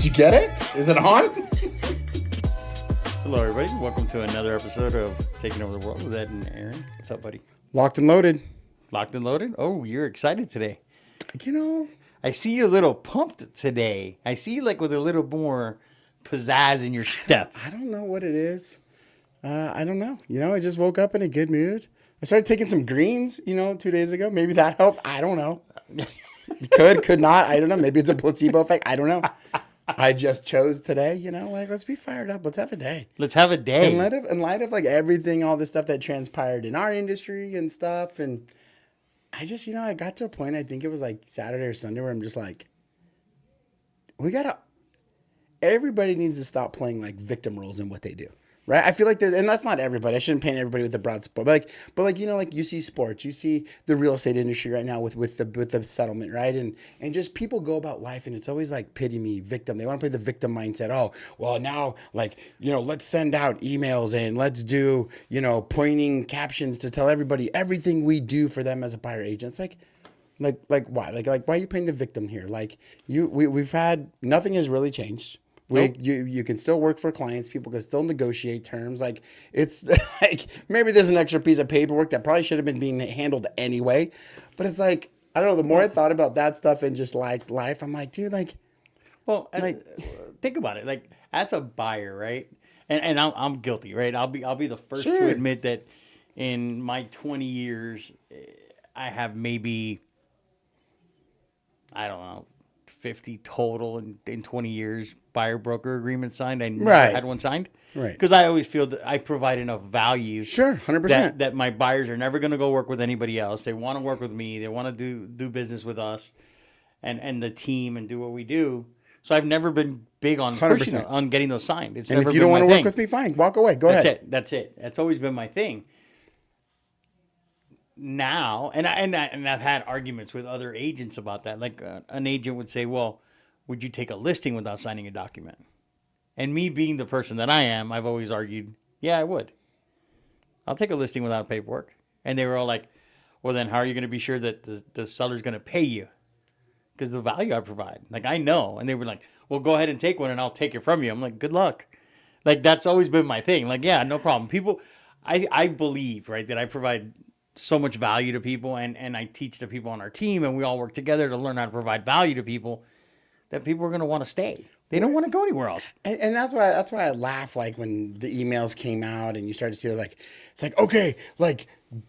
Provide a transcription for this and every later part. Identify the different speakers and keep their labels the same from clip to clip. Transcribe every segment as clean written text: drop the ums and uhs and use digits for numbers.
Speaker 1: you get it? Is it on?
Speaker 2: Hello, everybody. Welcome to another episode of Taking Over the World with Ed and Aaron. What's up, buddy?
Speaker 1: Locked and loaded.
Speaker 2: Locked and loaded? Oh, you're excited today.
Speaker 1: You know,
Speaker 2: I see you a little pumped today. I see you like with a little more pizzazz in your step.
Speaker 1: I don't know what it is. I don't know. You know, I just woke up in a good mood. I started taking some greens, 2 days ago. Maybe that helped. I don't know. Could not. I don't know. Maybe it's a placebo effect. I don't know. I just chose today, let's be fired up. Let's have a day.
Speaker 2: Let's have a day.
Speaker 1: In light of like everything, all this stuff that transpired in our industry and stuff. And I just, I got to a point, I think it was like Saturday or Sunday, where I'm just like, everybody needs to stop playing like victim roles in what they do. Right. I feel like and that's not everybody. I shouldn't paint everybody with a broad sport, but you see sports, you see the real estate industry right now with the settlement, right? And just people go about life, and it's always like pity me, victim. They want to play the victim mindset. Oh, well now, let's send out emails and let's do, pointing captions to tell everybody everything we do for them as a buyer agent. It's like why? Why are you playing the victim here? We've had nothing has really changed.
Speaker 2: Nope.
Speaker 1: You can still work for clients. People can still negotiate terms. It's like maybe there's an extra piece of paperwork that probably should have been being handled anyway. But it's like, I don't know. The more I thought about that stuff and just like life, I'm like, dude,
Speaker 2: think about it. As a buyer, right? And I'm guilty, right? I'll be the first
Speaker 1: Sure.
Speaker 2: to admit that in my 20 years, I have maybe, I don't know, 50 total in 20 years buyer broker agreement signed. I never had one signed.
Speaker 1: Right.
Speaker 2: Because I always feel that I provide enough value.
Speaker 1: Sure, 100%.
Speaker 2: That my buyers are never going to go work with anybody else. They want to work with me. They want to do business with us and the team and do what we do. So I've never been big on pushing
Speaker 1: 100%.
Speaker 2: on getting those signed. It's
Speaker 1: And
Speaker 2: never
Speaker 1: if you
Speaker 2: been
Speaker 1: don't want
Speaker 2: my
Speaker 1: to work
Speaker 2: thing.
Speaker 1: with me, fine. Walk away. Go ahead.
Speaker 2: That's it. That's always been my thing. Now, and I've had arguments with other agents about that. An agent would say, well, would you take a listing without signing a document? And me being the person that I am, I've always argued, yeah, I would. I'll take a listing without paperwork. And they were all like, well, then how are you going to be sure that the seller's going to pay you? Because the value I provide. I know. And they were like, well, go ahead and take one and I'll take it from you. I'm like, good luck. That's always been my thing. Yeah, no problem. People, I believe, right, that I provide so much value to people and I teach the people on our team and we all work together to learn how to provide value to people, that people are going to want to stay. They don't want to go anywhere else.
Speaker 1: And that's why I laugh when the emails came out and you started to see it's like, okay,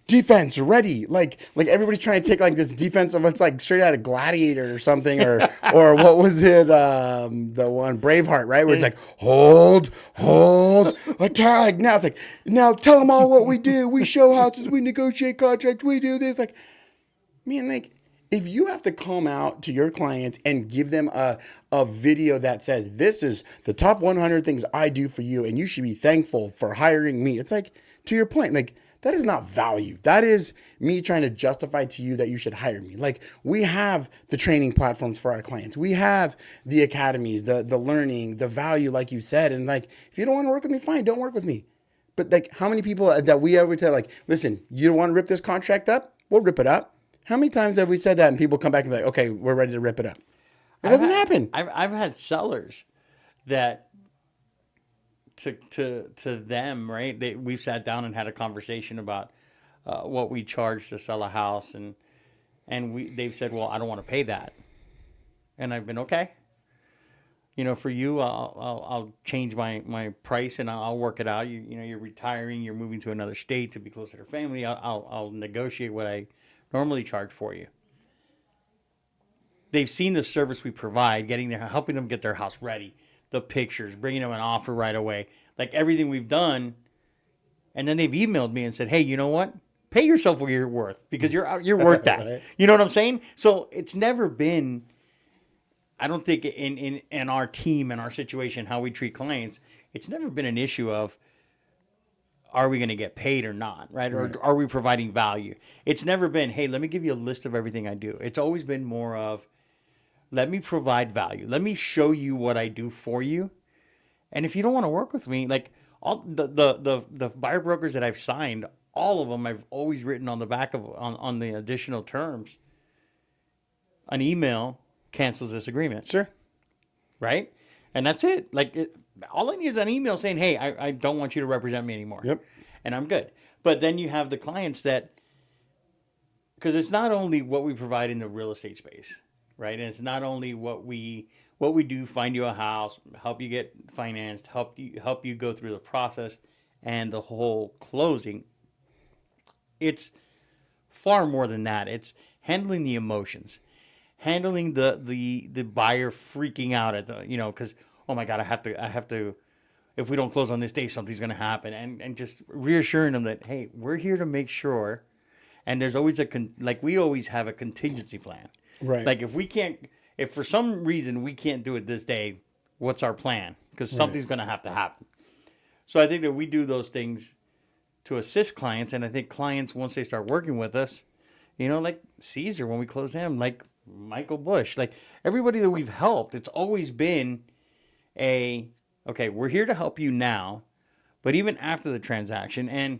Speaker 1: defense ready. Everybody's trying to take this defense of it's straight out of Gladiator or something or what was it? The one Braveheart, right? Where it's like, hold. Now it's like, now tell them all what we do. We show houses, we negotiate contracts, we do this. If you have to come out to your clients and give them a video that says, this is the top 100 things I do for you, and you should be thankful for hiring me. It's to your point, that is not value. That is me trying to justify to you that you should hire me. We have the training platforms for our clients. We have the academies, the learning, the value, like you said. And if you don't want to work with me, fine, don't work with me. But how many people that we ever tell, listen, you don't want to rip this contract up? We'll rip it up. How many times have we said that and people come back and be like, okay, we're ready to rip it up? It doesn't happen.
Speaker 2: I've had sellers that to them, right? We've sat down and had a conversation about what we charge to sell a house, and they've said, well, I don't want to pay that, and I've been okay. For you, I'll change my price and I'll work it out. You're retiring, you're moving to another state to be closer to family. I'll negotiate what I normally charge for you. They've seen the service we provide, helping them get their house ready, the pictures, bringing them an offer right away, everything we've done. And then they've emailed me and said, hey, you know what? Pay yourself what you're worth, because you're worth that. Right. You know what I'm saying? So it's never been, I don't think in our team and our situation, how we treat clients, it's never been an issue of, are we going to get paid or not, right? Or are we providing value? It's never been, hey, let me give you a list of everything I do. It's always been more of, let me provide value. Let me show you what I do for you. And if you don't want to work with me, all the buyer brokers that I've signed, all of them, I've always written on the back of on the additional terms, an email cancels this agreement.
Speaker 1: Sure.
Speaker 2: Right? And that's it. Like, all I need is an email saying, hey, I don't want you to represent me anymore.
Speaker 1: Yep.
Speaker 2: And I'm good. But then you have the clients that, because it's not only what we provide in the real estate space, right? And it's not only what we do, find you a house, help you get financed, help you go through the process and the whole closing. It's far more than that. It's handling the emotions, handling the buyer freaking out at the, because, oh my God, I have to, if we don't close on this day, something's going to happen. And just reassuring them that, hey, we're here to make sure. And there's always like we always have a contingency plan.
Speaker 1: Right.
Speaker 2: Like if for some reason we can't do it this day, what's our plan? Because something's going to have to happen. So I think that we do those things to assist clients. And I think clients, once they start working with us, like Caesar, when we close him, like Michael Bush, like everybody that we've helped, it's always been okay, we're here to help you now, but even after the transaction and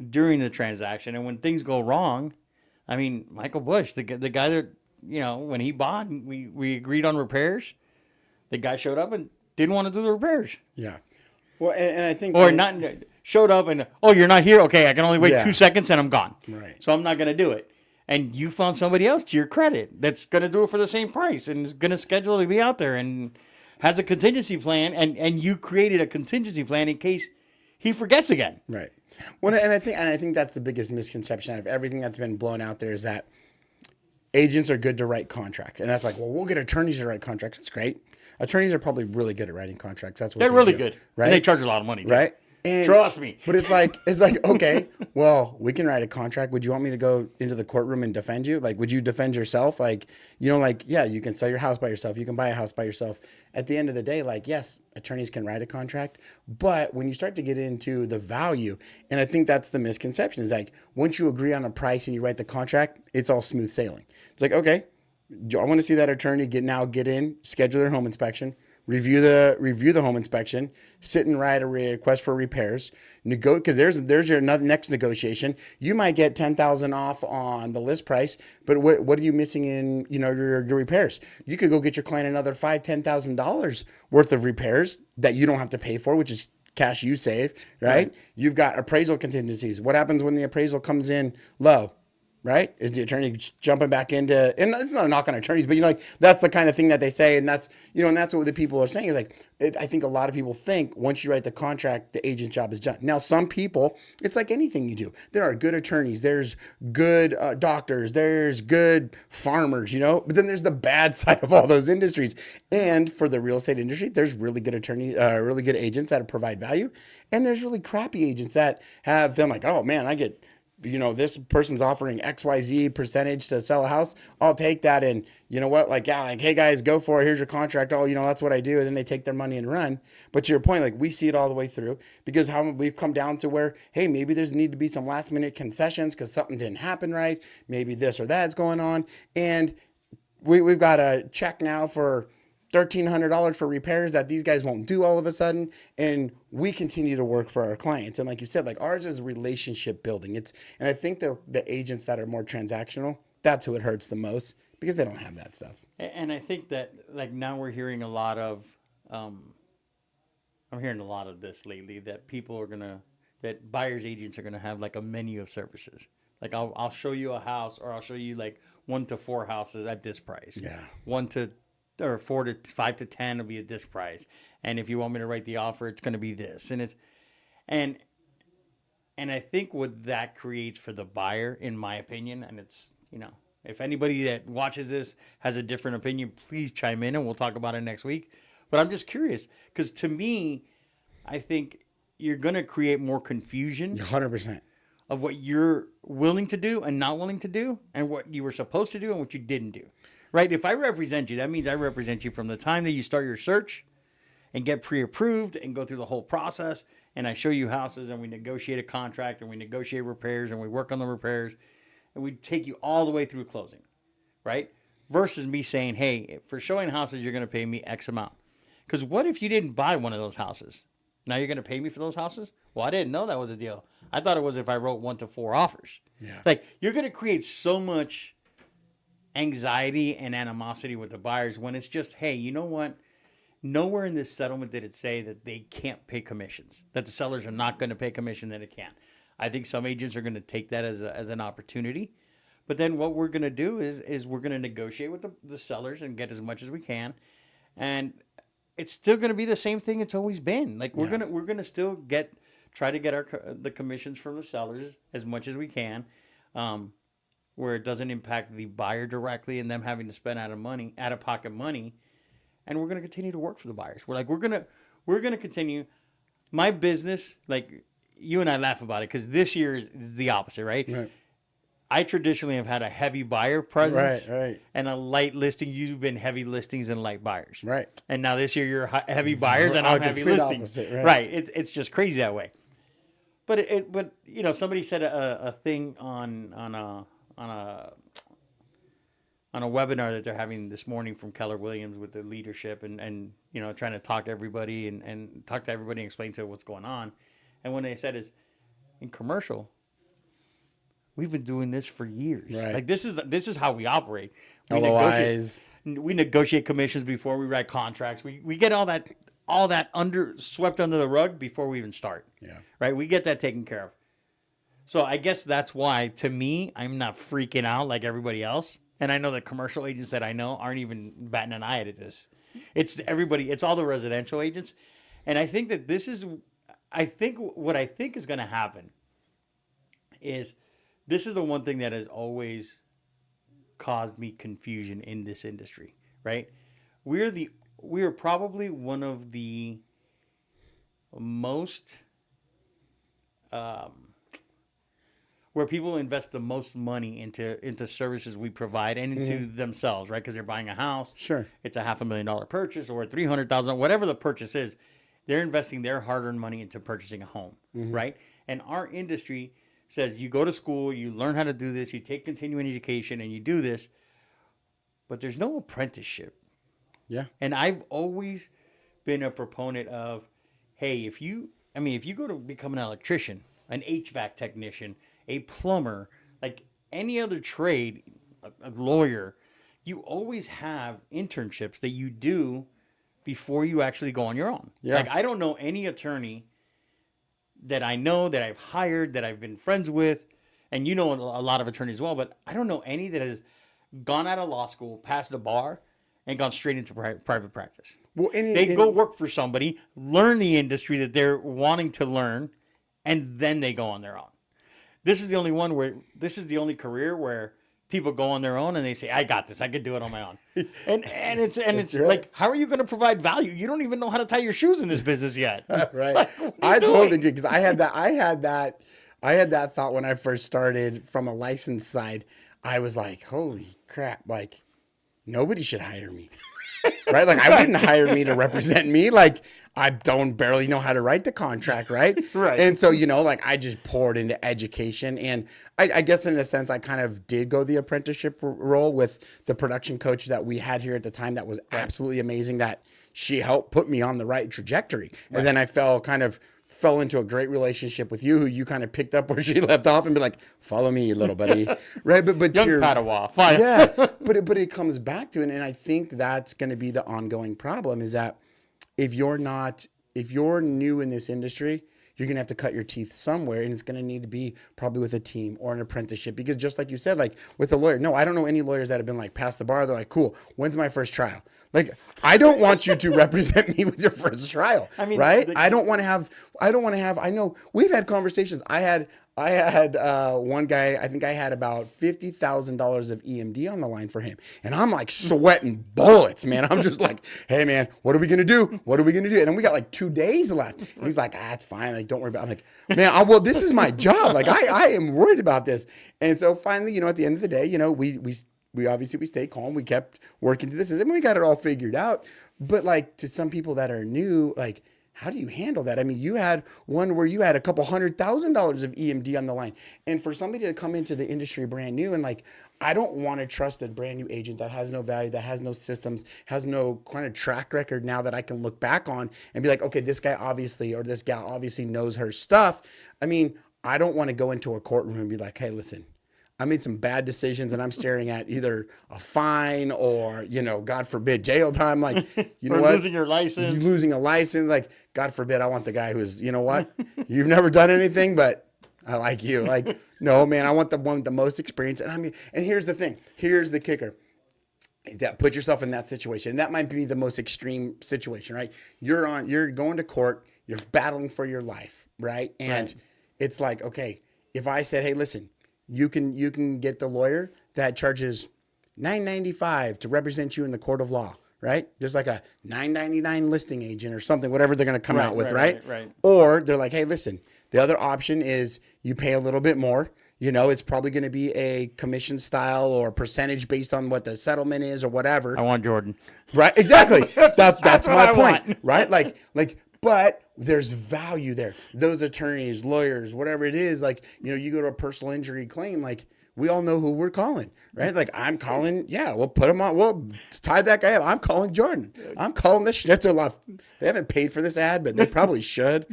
Speaker 2: during the transaction and when things go wrong, I mean, Michael Bush, the guy that, when he bought, we agreed on repairs, the guy showed up and didn't want to do the repairs.
Speaker 1: Yeah. Well, and I think...
Speaker 2: Or not showed up and, oh, you're not here? Okay, I can only wait 2 seconds and I'm gone.
Speaker 1: Right.
Speaker 2: So I'm not going to do it. And you found somebody else to your credit that's going to do it for the same price and is going to schedule to be out there and has a contingency plan, and you created a contingency plan in case he forgets again.
Speaker 1: Right. Well, and I think that's the biggest misconception out of everything that's been blown out there is that agents are good to write contracts. And that's like, well, we'll get attorneys to write contracts. That's great. Attorneys are probably really good at writing contracts. That's what
Speaker 2: they're
Speaker 1: they
Speaker 2: really
Speaker 1: do,
Speaker 2: good.
Speaker 1: right?
Speaker 2: And they charge a lot of money too.
Speaker 1: Right. And,
Speaker 2: trust me.
Speaker 1: But it's like, okay, well, we can write a contract. Would you want me to go into the courtroom and defend you? Like, would you defend yourself? Like, yeah, you can sell your house by yourself. You can buy a house by yourself. At the end of the day, like, yes, attorneys can write a contract. But when you start to get into the value, and I think that's the misconception, is like, once you agree on a price and you write the contract, it's all smooth sailing. It's like, okay, I want to see that attorney get in, schedule their home inspection, review the home inspection, sit and write a request for repairs, because there's your next negotiation. You might get $10,000 off on the list price, but what are you missing in your repairs? You could go get your client another $5,000-$10,000 worth of repairs that you don't have to pay for, which is cash you save, right? You've got appraisal contingencies. What happens when the appraisal comes in low? Right? Is the attorney jumping back into, and it's not a knock on attorneys, but that's the kind of thing that they say. And that's, and that's what the people are saying is like, I think a lot of people think once you write the contract, the agent's job is done. Now, some people, it's like anything you do. There are good attorneys. There's good doctors. There's good farmers, but then there's the bad side of all those industries. And for the real estate industry, there's really good attorneys, really good agents that provide value. And there's really crappy agents that have them like, oh man, I get, this person's offering XYZ percentage to sell a house. I'll take that. And you know what? Hey guys, go for it. Here's your contract. Oh, that's what I do. And then they take their money and run. But to your point, like we see it all the way through because how we've come down to where, hey, maybe there's need to be some last minute concessions because something didn't happen right. Maybe this or that's going on. And we've got a check now for $1,300 for repairs that these guys won't do all of a sudden. And we continue to work for our clients. And like you said, like ours is relationship building. And I think the agents that are more transactional, that's who it hurts the most because they don't have that stuff.
Speaker 2: And I think that like now we're hearing a lot of, I'm hearing a lot of this lately that that buyers agents are going to have like a menu of services. Like I'll show you a house or I'll show you like 1 to 4 houses at this price.
Speaker 1: Yeah.
Speaker 2: 4 to 5 to 10 will be at this price. And if you want me to write the offer, it's going to be this. And I think what that creates for the buyer, in my opinion, and it's, if anybody that watches this has a different opinion, please chime in and we'll talk about it next week. But I'm just curious because to me, I think you're going to create more confusion.
Speaker 1: 100%.
Speaker 2: Of what you're willing to do and not willing to do and what you were supposed to do and what you didn't do. Right? If I represent you, that means I represent you from the time that you start your search and get pre-approved and go through the whole process. And I show you houses and we negotiate a contract and we negotiate repairs and we work on the repairs and we take you all the way through closing. Right? Versus me saying, hey, for showing houses, you're going to pay me X amount. Because what if you didn't buy one of those houses? Now you're going to pay me for those houses? Well, I didn't know that was a deal. I thought it was if I wrote 1 to 4 offers.
Speaker 1: Yeah.
Speaker 2: Like you're going to create so much anxiety and animosity with the buyers when it's just, hey, you know what? Nowhere in this settlement did it say that they can't pay commissions, that the sellers are not going to pay commission, that it can't. I think some agents are going to take that as an opportunity. But then what we're going to do is we're going to negotiate with the sellers and get as much as we can. And it's still going to be the same thing it's always been. Like we're going to still try to get the commissions from the sellers as much as we can, where it doesn't impact the buyer directly and them having to spend out of pocket money. And we're going to continue to work for the buyers. We're going to continue. My business, like you and I laugh about it because this year is the opposite, right?
Speaker 1: Right.
Speaker 2: I traditionally have had a heavy buyer presence,
Speaker 1: Right.
Speaker 2: and a light listing. You've been heavy listings and light buyers,
Speaker 1: Right.
Speaker 2: And now this year you're heavy buyers and I'm heavy listings,
Speaker 1: opposite,
Speaker 2: right? It's just crazy that way. But somebody said a thing on a webinar that they're having this morning from Keller Williams with the leadership and trying to talk to everybody and talk to everybody and explain to what's going on. And when they said is in commercial, we've been doing this for years.
Speaker 1: Right.
Speaker 2: Like this is how we operate.
Speaker 1: LOIs.
Speaker 2: We negotiate commissions before we write contracts. We get all that swept under the rug before we even start.
Speaker 1: Yeah.
Speaker 2: Right? We get that taken care of. So I guess that's why, to me, I'm not freaking out like everybody else. And I know the commercial agents that I know aren't even batting an eye at this. It's everybody. It's all the residential agents. And I think that what I think is going to happen is this is the one thing that has always caused me confusion in this industry, right? We are probably one of the most where people invest the most money into services we provide and into themselves, right? Because they're buying a house.
Speaker 1: Sure.
Speaker 2: It's a $500,000 purchase or $300,000, whatever the purchase is. They're investing their hard-earned money into purchasing a home, right? And our industry says you go to school, you learn how to do this, you take continuing education, and you do this, but there's no apprenticeship.
Speaker 1: Yeah.
Speaker 2: And I've always been a proponent of, hey, if you go to become an electrician, an HVAC technician, a plumber, like any other trade, a lawyer, you always have internships that you do before you actually go on your own.
Speaker 1: Yeah.
Speaker 2: Like I don't know any attorney that I know that I've hired, that I've been friends with, and you know a lot of attorneys as well, but I don't know any that has gone out of law school, passed the bar, and gone straight into private practice.
Speaker 1: Well,
Speaker 2: they go work for somebody, learn the industry that they're wanting to learn, and then they go on their own. This is the only career where people go on their own and they say, I got this. I could do it on my own. And it's
Speaker 1: right.
Speaker 2: like, how are you going to provide value? You don't even know how to tie your shoes in this business yet.
Speaker 1: Right.
Speaker 2: Like,
Speaker 1: I totally get, because I had that thought when I first started from a license side. I was like, holy crap, like nobody should hire me. Right? Like I wouldn't hire me to represent me. Like I don't barely know how to write the contract, right?
Speaker 2: Right.
Speaker 1: And so, like I just poured into education. And I guess in a sense, I kind of did go the apprenticeship role with the production coach that we had here at the time. That was absolutely amazing, that she helped put me on the right trajectory. And then I fell into a great relationship with you, who you kind of picked up where she left off and be like, follow me, little buddy. Right. But
Speaker 2: Young Padawan. Fine.
Speaker 1: Yeah. But it comes back to it. And I think that's going to be the ongoing problem, is that if you're new in this industry, you're going to have to cut your teeth somewhere, and it's going to need to be probably with a team or an apprenticeship. Because just like you said, like with a lawyer, no, I don't know any lawyers that have been like past the bar. They're like, cool, when's my first trial? Like, I don't want you to represent me with your first trial. I mean, right? I know we've had conversations. I had one guy, I think I had about $50,000 of EMD on the line for him. And I'm like sweating bullets, man. I'm just like, hey man, what are we going to do? What are we going to do? And then we got like 2 days left. And he's like, it's fine. Like, don't worry about it. I'm like, man, well, this is my job. Like I am worried about this. And so finally, at the end of the day, we obviously stayed calm. We kept working through this, and then we got it all figured out. But like to some people that are new, like, how do you handle that? I mean, you had one where you had a couple $100,000 of EMD on the line. And for somebody to come into the industry brand new, and like, I don't want to trust a brand new agent that has no value, that has no systems, has no kind of track record now that I can look back on and be like, okay, this guy obviously, or this gal obviously knows her stuff. I mean, I don't want to go into a courtroom and be like, hey, listen, I made some bad decisions and I'm staring at either a fine or, God forbid, jail time. Like, you know
Speaker 2: or
Speaker 1: what?
Speaker 2: losing your license.
Speaker 1: You losing a license. Like, God forbid, I want the guy who's, you know what? You've never done anything, but I like you. Like, no, man, I want the one with the most experience. And here's the thing. Here's the kicker. That put yourself in that situation. And that might be the most extreme situation, right? You're going to court, you're battling for your life, right? And it's like, okay, if I said, hey, listen, you can get the lawyer that charges $9.95 to represent you in the court of law, right? Just like a $9.99 listing agent or something, whatever they're going to come out with, right? Or they're like, hey, listen, the other option is you pay a little bit more. It's probably going to be a commission style or percentage based on what the settlement is or whatever.
Speaker 2: I want Jordan.
Speaker 1: Right? Exactly. That's my point.
Speaker 2: Want.
Speaker 1: Right? But there's value there. Those attorneys, lawyers, whatever it is, you go to a personal injury claim, we all know who we're calling, right? Like I'm calling, we'll put him on, we'll tie that guy up. I'm calling Jordan. I'm calling the Schnitzer Loft. They haven't paid for this ad, but they probably should.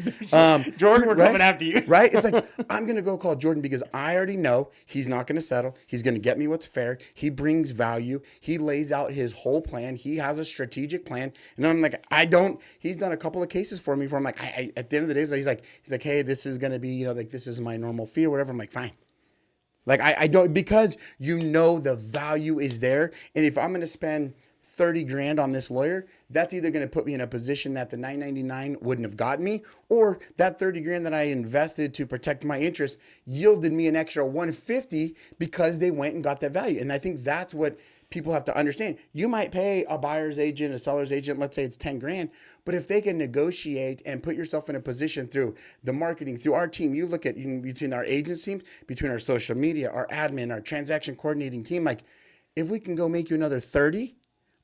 Speaker 2: Jordan, we're coming after you.
Speaker 1: Right? It's like, I'm going to go call Jordan because I already know he's not going to settle. He's going to get me what's fair. He brings value. He lays out his whole plan. He has a strategic plan. And I'm like, he's done a couple of cases for me where I'm like, at the end of the day, he's like, hey, this is going to be, this is my normal fee or whatever. I'm like, fine. Like I don't, because the value is there. And if I'm going to spend 30 grand on this lawyer, that's either going to put me in a position that the $9.99 wouldn't have gotten me, or that 30 grand that I invested to protect my interests yielded me an extra 150 because they went and got that value. And I think that's what people have to understand. You might pay a buyer's agent, a seller's agent, let's say it's 10 grand, but if they can negotiate and put yourself in a position through the marketing, through our team, you look at between our agent teams, between our social media, our admin, our transaction coordinating team, like if we can go make you another 30,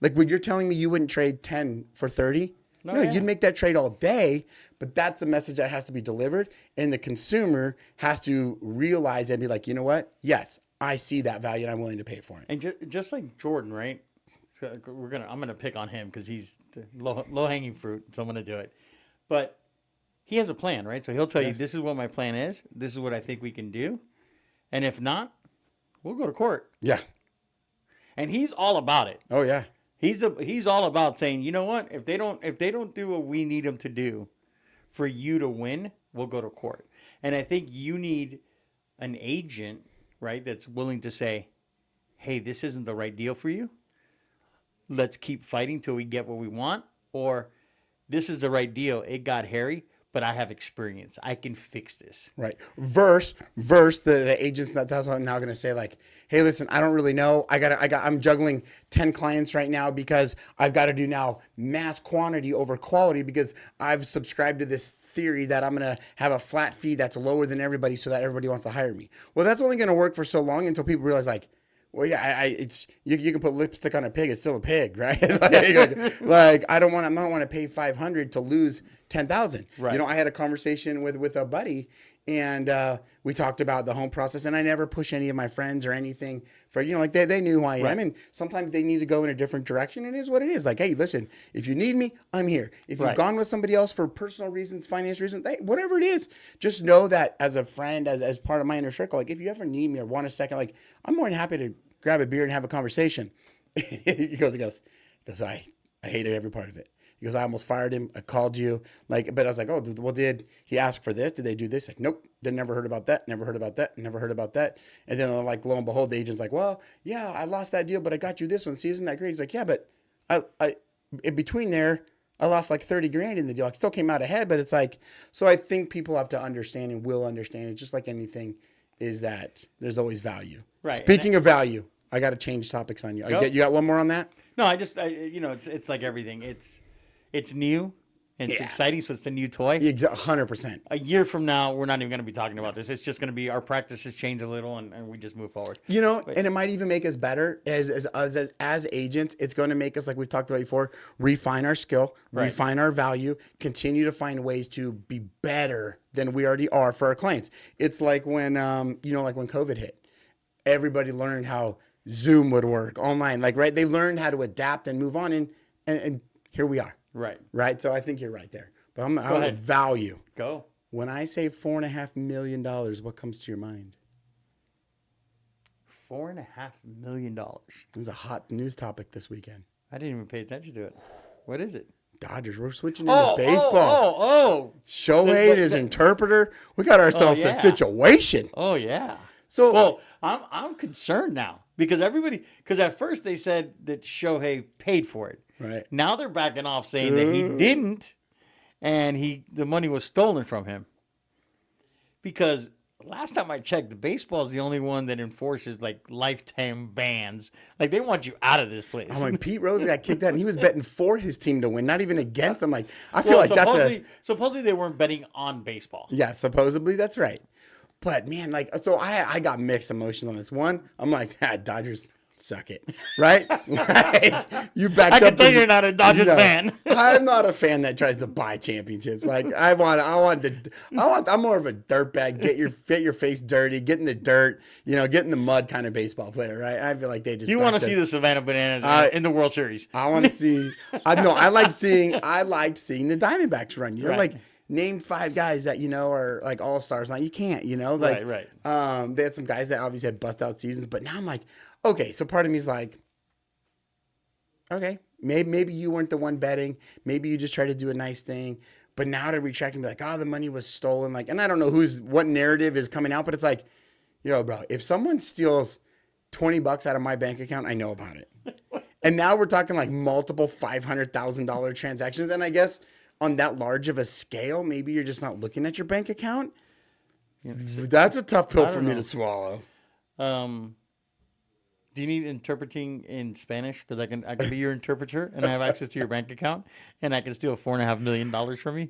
Speaker 1: like when you're telling me you wouldn't trade 10 for 30, no, you'd make that trade all day, but that's the message that has to be delivered. And the consumer has to realize and be like, you know what? Yes, I see that value and I'm willing to pay for it.
Speaker 2: And just like Jordan, right? So I'm gonna pick on him because he's the low hanging fruit, so I'm gonna do it. But he has a plan, right? So he'll tell you, this is what my plan is. This is what I think we can do. And if not, we'll go to court.
Speaker 1: Yeah.
Speaker 2: And he's all about it.
Speaker 1: Oh yeah.
Speaker 2: He's all about saying, you know what? If they don't do what we need them to do for you to win, we'll go to court. And I think you need an agent, right, that's willing to say, hey, this isn't the right deal for you. Let's keep fighting till we get what we want. Or this is the right deal. It got hairy, but I have experience. I can fix this.
Speaker 1: Right. Verse the agents that's now going to say like, hey, listen, I don't really know. I'm juggling 10 clients right now because I've got to do now mass quantity over quality because I've subscribed to this theory that I'm going to have a flat fee that's lower than everybody so that everybody wants to hire me. Well, that's only going to work for so long until people realize like, well, yeah, it's you can put lipstick on a pig; it's still a pig, right? like I don't want to pay $500 to lose $10,000.
Speaker 2: Right.
Speaker 1: I had a conversation with a buddy, and we talked about the home process. And I never push any of my friends or anything for they knew who I am, and sometimes they need to go in a different direction. It is what it is. Like, hey, listen, if you need me, I'm here. If you've gone with somebody else for personal reasons, financial reasons, whatever it is, just know that as a friend, as part of my inner circle, like if you ever need me or want a second, like I'm more than happy to grab a beer and have a conversation. he goes, I hated every part of it. He goes, I almost fired him. I called you. But I was like, oh, well, did he ask for this? Did they do this? Like, nope. Never heard about that. Never heard about that. Never heard about that. And then lo and behold, the agent's like, well, yeah, I lost that deal, but I got you this one. See, isn't that great? He's like, yeah, but I in between there, I lost like 30 grand in the deal. I still came out ahead, but it's like, so I think people have to understand and will understand it. Just like anything is that there's always value.
Speaker 2: Right.
Speaker 1: Speaking of value, I got to change topics on you. You got one more on that?
Speaker 2: No, it's like everything. It's new and it's exciting, so it's a new toy.
Speaker 1: 100%.
Speaker 2: A year from now, we're not even going to be talking about this. It's just going to be our practices change a little, and we just move forward.
Speaker 1: And it might even make us better as agents. It's going to make us, like we've talked about before, refine our skill, refine our value, continue to find ways to be better than we already are for our clients. It's like when when COVID hit, everybody learned how Zoom would work online. They learned how to adapt and move on, and here we are. Right. So I think you're right there. But I'm a value.
Speaker 2: Go.
Speaker 1: When I say $4.5 million, what comes to your mind?
Speaker 2: $4.5 million.
Speaker 1: It was a hot news topic this weekend.
Speaker 2: I didn't even pay attention to it. What is it?
Speaker 1: Dodgers. We're switching into baseball.
Speaker 2: Oh.
Speaker 1: Shohei, his interpreter. We got ourselves a situation.
Speaker 2: Oh, yeah.
Speaker 1: So,
Speaker 2: well, I'm concerned now because at first they said that Shohei paid for it.
Speaker 1: Right.
Speaker 2: Now they're backing off saying that he didn't and the money was stolen from him. Because last time I checked, baseball is the only one that enforces like lifetime bans. Like they want you out of this place.
Speaker 1: I'm like, Pete Rose got kicked out and he was betting for his team to win, not even against them. Like, I feel like
Speaker 2: supposedly they weren't betting on baseball.
Speaker 1: Yeah, supposedly that's right. But man, like, so I got mixed emotions on this one. I'm like, Dodgers, suck it, right? Like, you backed up.
Speaker 2: I can tell you're not a Dodgers fan.
Speaker 1: I'm not a fan that tries to buy championships. Like, I'm more of a dirtbag. Get your face dirty, get in the dirt, get in the mud kind of baseball player, right? I feel like they just.
Speaker 2: You want to see the Savannah Bananas in the World Series?
Speaker 1: I want to see. I liked seeing the Diamondbacks run. Like. Name 5 guys that are like all-stars. Now you can't, like
Speaker 2: right.
Speaker 1: They had some guys that obviously had bust-out seasons, but now I'm like, okay. So part of me is like, okay, maybe you weren't the one betting. Maybe you just tried to do a nice thing. But now to retract and be like, oh, the money was stolen. Like, and I don't know what narrative is coming out, but it's like, yo, bro, if someone steals $20 out of my bank account, I know about it. And now we're talking like multiple $500,000 transactions, and I guess. On that large of a scale, maybe you're just not looking at your bank account. That's a tough pill for me to swallow.
Speaker 2: Do you need interpreting in Spanish? Because I can be your interpreter, and I have access to your bank account, and I can steal $4.5 million from you.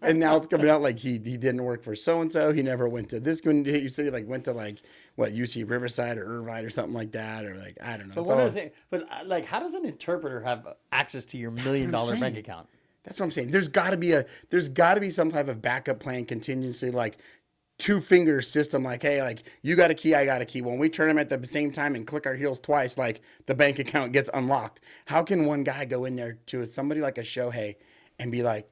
Speaker 1: And now it's coming out like he didn't work for so and so. He never went to this. You said he like went to like what UC Riverside or Irvine or something like that, or like I don't know.
Speaker 2: But how does an interpreter have access to your $1 million bank account?
Speaker 1: That's what I'm saying. There's got to be some type of backup plan, contingency, like 2-finger system. Like, hey, like you got a key, I got a key. When we turn them at the same time and click our heels twice, like the bank account gets unlocked. How can one guy go in there to somebody like a Shohei and be like,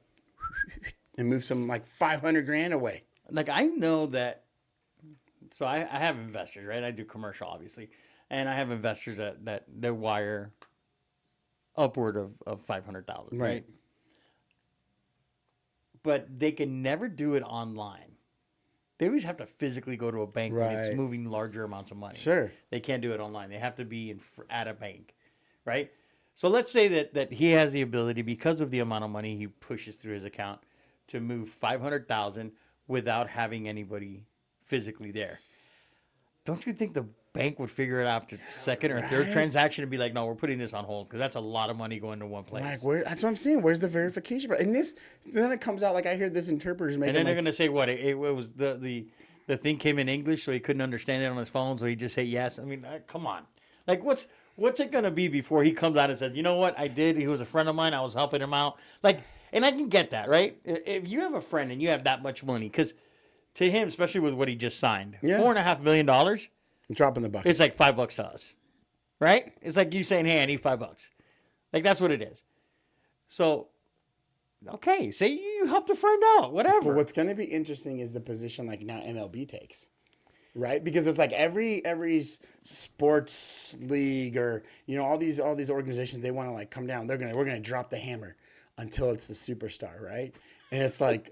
Speaker 1: and move some like $500,000 away?
Speaker 2: Like I know that. So I have investors, right? I do commercial, obviously, and I have investors that wire upward of 500,000, right? But they can never do it online. They always have to physically go to a bank when it's moving larger amounts of money.
Speaker 1: Sure.
Speaker 2: They can't do it online. They have to be at a bank, right? So let's say that he has the ability, because of the amount of money he pushes through his account, to move 500,000 without having anybody physically there. Don't you think the bank would figure it out to second or third transaction and be like, no, we're putting this on hold because that's a lot of money going to one place.
Speaker 1: Like, that's what I'm saying. Where's the verification? And then it comes out like I hear this interpreter's making.
Speaker 2: And then they're going to say what it was the thing came in English, so he couldn't understand it on his phone, so he just say yes. I mean, come on. Like, what's it going to be before he comes out and says, you know what, I did. He was a friend of mine. I was helping him out. Like, and I can get that, right? If you have a friend and you have that much money, because to him, especially with what he just signed, $4.5 million.
Speaker 1: Drop in the bucket.
Speaker 2: It's like $5 to us, right? It's like you saying, hey, I need $5. Like, that's what it is. So, okay, say you helped a friend out, whatever.
Speaker 1: But what's going to be interesting is the position like now MLB takes, right? Because it's like every sports league or, all these organizations, they want to like come down. We're going to drop the hammer until it's the superstar, right? And it's like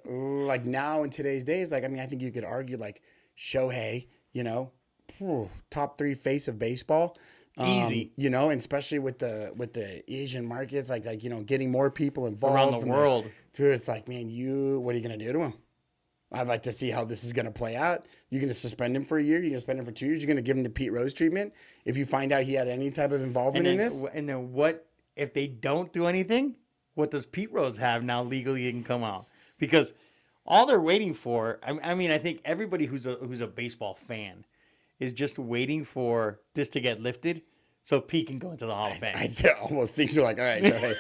Speaker 1: now in today's days, like, I mean, I think you could argue like Shohei, top 3 face of baseball.
Speaker 2: Easy.
Speaker 1: And especially with the Asian markets, like getting more people involved
Speaker 2: around the world.
Speaker 1: Dude, it's like, man, what are you going to do to him? I'd like to see how this is going to play out. You're going to suspend him for a year. You're going to suspend him for 2 years. You're going to give him the Pete Rose treatment. If you find out he had any type of involvement in this.
Speaker 2: And then what, if they don't do anything, what does Pete Rose have now legally can come out? Because all they're waiting for, I mean, I think everybody who's a baseball fan is just waiting for this to get lifted so Pete can go into the Hall of Fame.
Speaker 1: I almost think you're like, all right, so, hey,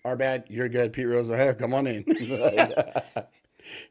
Speaker 1: our bad, you're good, Pete Rose. Hey, come on in.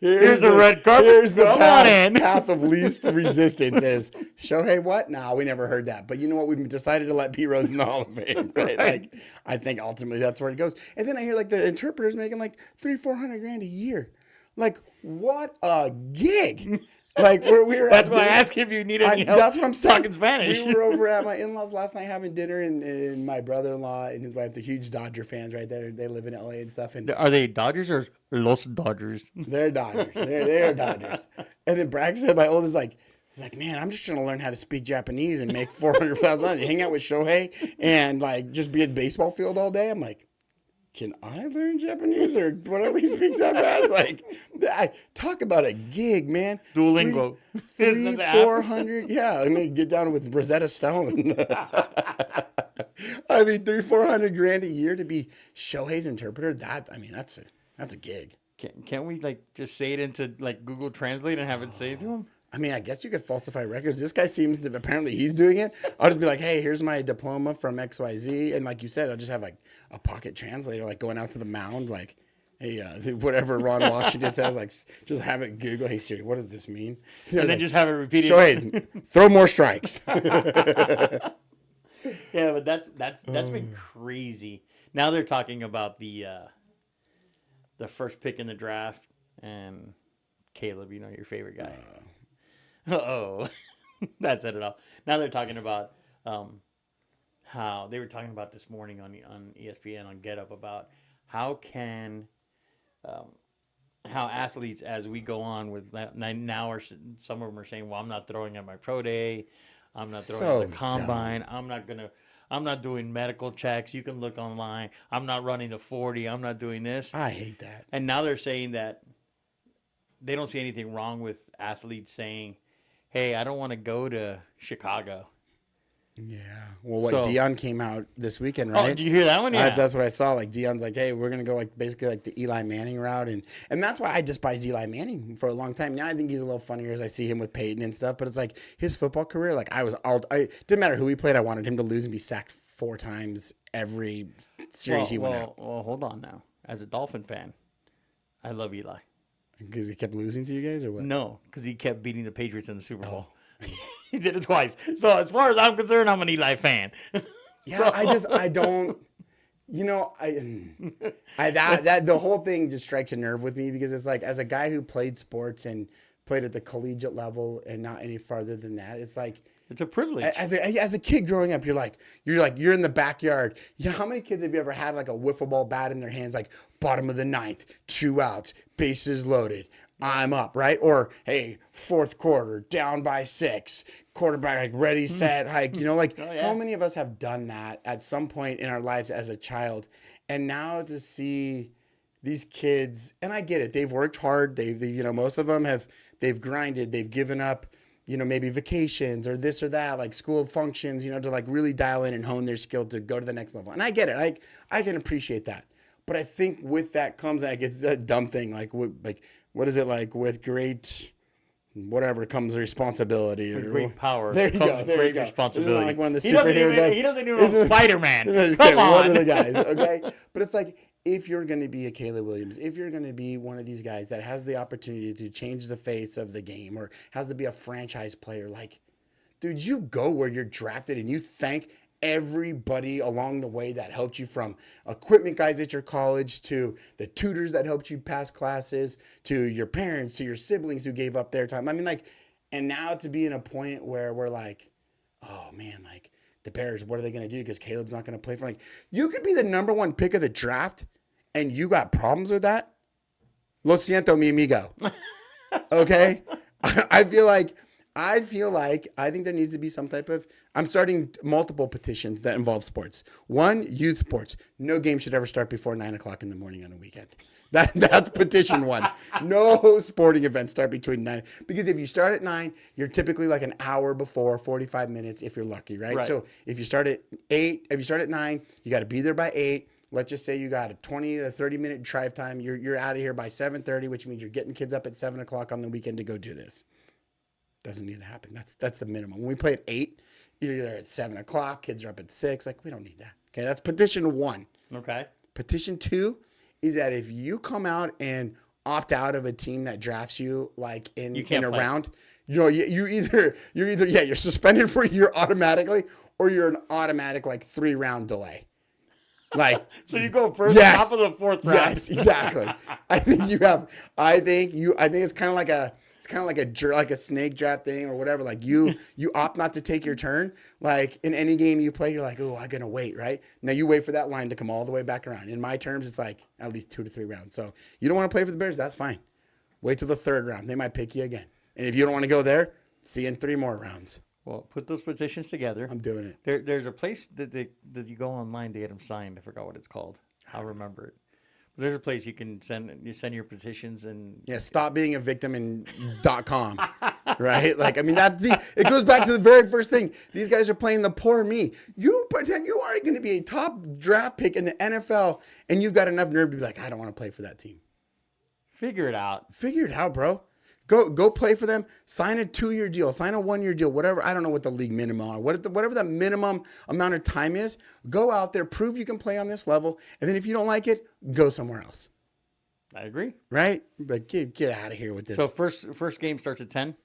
Speaker 2: Here's the red carpet.
Speaker 1: Here's the path of least resistance is, Shohei what? No, we never heard that. But you know what? We've decided to let Pete Rose in the Hall of Fame, right? Like, I think ultimately that's where it goes. And then I hear like the interpreters making like $300,000-$400,000 a year. Like, what a gig. Like we were.
Speaker 2: That's why I asked if you need any help.
Speaker 1: That's what I'm saying.
Speaker 2: Talking Spanish.
Speaker 1: We were over at my in-laws last night having dinner, and my brother-in-law and his wife, they're huge Dodger fans right there. They live in LA and stuff. And
Speaker 2: Are they Dodgers or Los Dodgers?
Speaker 1: they're Dodgers. They are Dodgers. And then Braxton, my oldest, he's like, man, I'm just trying to learn how to speak Japanese and make $400,000. Hang out with Shohei and like just be at the baseball field all day. I'm like, can I learn Japanese or whatever he speaks that fast? Like, I talk about a gig, man.
Speaker 2: Duolingo.
Speaker 1: 400. Yeah, I mean, get down with Rosetta Stone. I mean, 400 grand a year to be Shohei's interpreter. That's a gig.
Speaker 2: Can't we like just say it into like Google Translate and have it say it to him?
Speaker 1: I mean, I guess you could falsify records. This guy seems to, apparently he's doing it. I'll just be like, hey, here's my diploma from XYZ. And like you said, I'll just have like a pocket translator, like going out to the mound, like, hey, whatever Ron Washington says, like, just have it Google, hey, Siri, what does this mean?
Speaker 2: And then
Speaker 1: like,
Speaker 2: just have it repeated.
Speaker 1: Shohei, throw more strikes.
Speaker 2: Yeah, but that's been crazy. Now they're talking about the first pick in the draft, and Caleb, you know, your favorite guy. Oh, that said it all. Now they're talking about how they were talking about this morning on ESPN on Get Up about how athletes, as we go on with now, are some of them are saying, well, I'm not throwing at my pro day, I'm not throwing at the combine,
Speaker 1: dumb.
Speaker 2: I'm not doing medical checks. You can look online. I'm not running the 40. I'm not doing this.
Speaker 1: I hate that.
Speaker 2: And now they're saying that they don't see anything wrong with athletes saying, hey, I don't want to go to Chicago.
Speaker 1: Yeah. Well,
Speaker 2: So-
Speaker 1: Deion came out this weekend, right?
Speaker 2: Oh, did you hear that one? Yeah.
Speaker 1: That's what I saw. Like Deion's like, hey, we're gonna go like basically like the Eli Manning route, and that's why I despised Eli Manning for a long time. Now I think he's a little funnier as I see him with Peyton and stuff. But it's like his football career. Like I didn't matter who he played. I wanted him to lose and be sacked 4 times every series he went out
Speaker 2: Well, hold on now. As a Dolphin fan, I love Eli.
Speaker 1: because he kept losing to you guys, or what?
Speaker 2: No, because he kept beating the Patriots in the Super Bowl. He did it twice. So as far as I'm concerned, I'm an Eli fan.
Speaker 1: Yeah, I don't. You know, that the whole thing just strikes a nerve with me because it's like, as a guy who played sports and played at the collegiate level and not any farther than that, it's like,
Speaker 2: It's a privilege.
Speaker 1: as a kid growing up, you're in the backyard. Yeah, how many kids have you ever had like a wiffle ball bat in their hands, like bottom of the ninth, 2 outs, bases loaded, I'm up, right? Or hey, 4th quarter, down by 6, quarterback like ready, set, hike. You know, like how many of us have done that at some point in our lives as a child? And now to see these kids, and I get it, they've worked hard. They've you know, most of them they've grinded, they've given up, you know, maybe vacations or this or that, like school functions, you know, to like really dial in and hone their skill to go to the next level. And I get it. I can appreciate that. But I think with that comes like it's a dumb thing. Like what is it, like with great whatever comes responsibility or
Speaker 2: Great power.
Speaker 1: There you
Speaker 2: comes
Speaker 1: go. There
Speaker 2: great
Speaker 1: you go.
Speaker 2: responsibility.
Speaker 1: Isn't it like one of the
Speaker 2: He doesn't
Speaker 1: superhero
Speaker 2: even,
Speaker 1: guys?
Speaker 2: he doesn't even know Spider-Man.
Speaker 1: Okay,
Speaker 2: Come on.
Speaker 1: one of the guys, okay? But it's like, if you're going to be a Caleb Williams, if you're going to be one of these guys that has the opportunity to change the face of the game or has to be a franchise player, like, dude, you go where you're drafted and you thank everybody along the way that helped you, from equipment guys at your college to the tutors that helped you pass classes to your parents to your siblings who gave up their time. I mean, like, and now to be in a point where we're like, oh man, like the Bears, what are they going to do? Because Caleb's not going to play for, like, you could be the number 1 pick of the draft and you got problems with that. Lo siento, mi amigo. Okay. I feel like I think there needs to be some type of, I'm starting multiple petitions that involve sports. 1, youth sports. No game should ever start before 9 o'clock in the morning on a weekend. That's petition 1. No sporting events start between 9. Because if you start at 9, you're typically like an hour before, 45 minutes if you're lucky, right? So if you start at 8, if you start at 9, you got to be there by 8. Let's just say you got a 20 to 30 minute drive time. You're out of here by 7:30, which means you're getting kids up at 7 o'clock on the weekend to go do this. Doesn't need to happen. That's the minimum. When we play at 8, you're there at 7 o'clock. Kids are up at 6. Like, we don't need that. Okay, that's petition 1.
Speaker 2: Okay.
Speaker 1: Petition 2 is that if you come out and opt out of a team that drafts you, like in a round, you know, you're either you're suspended for a year automatically, or you're an automatic like 3-round delay. Like,
Speaker 2: so you go first,
Speaker 1: yes,
Speaker 2: top of the 4th round.
Speaker 1: Yes, exactly. I think it's kind of like It's kind of like a snake draft thing or whatever. Like you opt not to take your turn. Like in any game you play, you're like, oh, I'm gonna wait, right? Now you wait for that line to come all the way back around. In my terms, it's like at least 2 to 3 rounds. So you don't want to play for the Bears, that's fine. Wait till the 3rd round. They might pick you again. And if you don't want to go there, see you in 3 more rounds.
Speaker 2: Well, put those petitions together.
Speaker 1: I'm doing it.
Speaker 2: There's a place that you go online to get them signed. I forgot what it's called. I'll remember it. But there's a place you can send your petitions and
Speaker 1: stop being a victim in .com, right? Like, I mean, it goes back to the very first thing. These guys are playing the poor me. You pretend you are going to be a top draft pick in the NFL, and you've got enough nerve to be like, I don't want to play for that team.
Speaker 2: Figure it out.
Speaker 1: Figure it out, bro. Go play for them. Sign a 2-year deal. Sign a 1-year deal. Whatever. I don't know what the league minimum are. Whatever the minimum amount of time is. Go out there. Prove you can play on this level. And then if you don't like it, go somewhere else.
Speaker 2: I agree.
Speaker 1: Right? But get out of here with this.
Speaker 2: So first game starts at 10.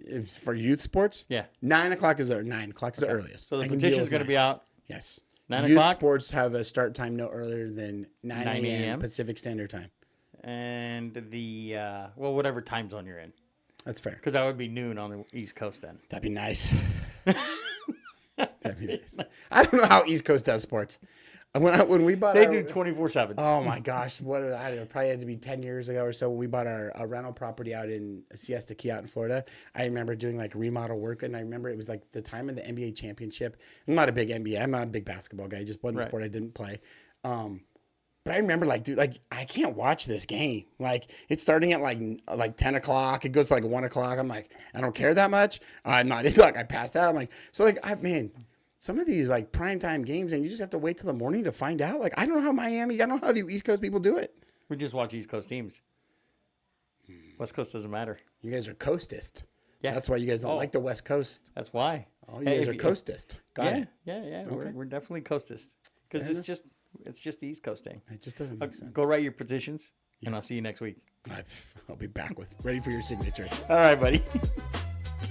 Speaker 1: It's for youth sports.
Speaker 2: Yeah.
Speaker 1: 9 o'clock is the earliest.
Speaker 2: So the petition's going to be out.
Speaker 1: Yes.
Speaker 2: 9
Speaker 1: youth
Speaker 2: o'clock.
Speaker 1: Sports have a start time no earlier than 9
Speaker 2: 9
Speaker 1: a.m. Pacific Standard Time.
Speaker 2: And the whatever time zone you're in,
Speaker 1: That's fair.
Speaker 2: because that would be noon on the East Coast then.
Speaker 1: That'd be nice. That'd be nice. I don't know how East Coast does sports. When we bought,
Speaker 2: They do 24/7.
Speaker 1: Oh my gosh! I don't know, probably had to be 10 years ago or so when we bought our rental property out in Siesta Key out in Florida. I remember doing like remodel work, and I remember it was like the time of the NBA championship. I'm not a big NBA. I'm not a big basketball guy. It just wasn't a sport I didn't play. But I remember, like, dude, like, I can't watch this game. Like, it's starting at, like 10 o'clock. It goes to, like, 1 o'clock. I'm like, I don't care that much. I'm not, like, I passed out. I'm like, so, like, some of these, like, primetime games, and you just have to wait till the morning to find out. Like, I don't know how I don't know how the East Coast people do it.
Speaker 2: We just watch East Coast teams. West Coast doesn't matter.
Speaker 1: You guys are coastist.
Speaker 2: Yeah.
Speaker 1: That's why you guys don't like the West Coast.
Speaker 2: That's why.
Speaker 1: Oh, you guys are coastist. Got it.
Speaker 2: Yeah.
Speaker 1: Okay.
Speaker 2: We're definitely coastist. Because it's just the East Coasting.
Speaker 1: It just doesn't make sense.
Speaker 2: Go write your petitions, and I'll see you next week.
Speaker 1: I'll be back ready for your signature.
Speaker 2: All right, buddy.